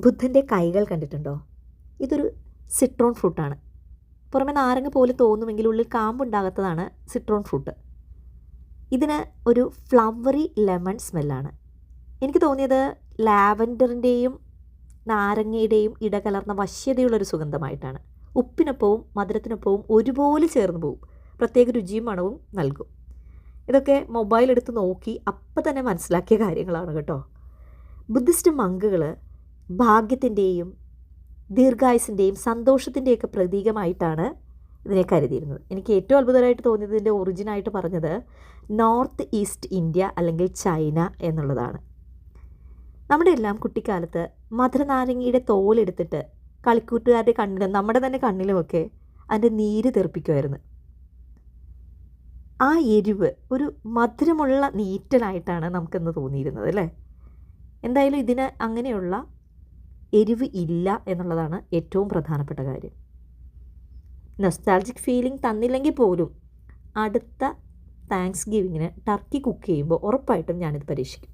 ബുദ്ധൻ്റെ കൈകൾ കണ്ടിട്ടുണ്ടോ? ഇതൊരു സിട്രോൺ ഫ്രൂട്ടാണ്. പുറമെ നാരങ്ങ പോലെ തോന്നുമെങ്കിൽ ഉള്ളിൽ കാമ്പുണ്ടാകാത്തതാണ് സിട്രോൺ ഫ്രൂട്ട്. ഇതിന് ഒരു ഫ്ലവറി ലെമൺ സ്മെല്ലാണ്. എനിക്ക് തോന്നിയത് ലാവൻഡറിൻ്റെയും നാരങ്ങയുടെയും ഇടകലർന്ന വശ്യതയുള്ളൊരു സുഗന്ധമായിട്ടാണ്. ഉപ്പിനൊപ്പവും മധുരത്തിനൊപ്പവും ഒരുപോലെ ചേർന്ന് പോവും. പ്രത്യേക രുചിയും മണവും നൽകും. ഇതൊക്കെ മൊബൈൽ എടുത്ത് നോക്കി അപ്പം തന്നെ മനസ്സിലാക്കിയ കാര്യങ്ങളാണ് കേട്ടോ. ബുദ്ധിസ്റ്റ് മങ്കുകൾ ഭാഗ്യത്തിൻ്റെയും ദീർഘായുസിൻ്റെയും സന്തോഷത്തിൻ്റെയൊക്കെ പ്രതീകമായിട്ടാണ് ഇതിനെ കരുതിയിരുന്നത്. എനിക്ക് ഏറ്റവും അത്ഭുതമായിട്ട് തോന്നിയത് ഇതിൻ്റെ ഒറിജിനായിട്ട് പറഞ്ഞത് നോർത്ത് ഈസ്റ്റ് ഇന്ത്യ അല്ലെങ്കിൽ ചൈന എന്നുള്ളതാണ്. നമ്മുടെ എല്ലാം കുട്ടിക്കാലത്ത് മധുരനാരങ്ങയുടെ തോലെടുത്തിട്ട് കളിക്കൂട്ടുകാരുടെ കണ്ണിലും നമ്മുടെ തന്നെ കണ്ണിലുമൊക്കെ അതിൻ്റെ നീര് തെറിപ്പിക്കുമായിരുന്നു. ആ എരിവ് ഒരു മധുരമുള്ള നീറ്റലായിട്ടാണ് നമുക്കിന്ന് തോന്നിയിരുന്നത് അല്ലേ. എന്തായാലും ഇതിന് അങ്ങനെയുള്ള എരിവ് ഇല്ല എന്നുള്ളതാണ് ഏറ്റവും പ്രധാനപ്പെട്ട കാര്യം. നൊസ്റ്റാൾജിക് ഫീലിംഗ് തന്നില്ലെങ്കിൽ പോലും അടുത്ത താങ്ക്സ് ഗിവിങ്ങിന് ടർക്കി കുക്ക് ചെയ്യുമ്പോൾ ഉറപ്പായിട്ടും ഞാനിത് പരീക്ഷിക്കും.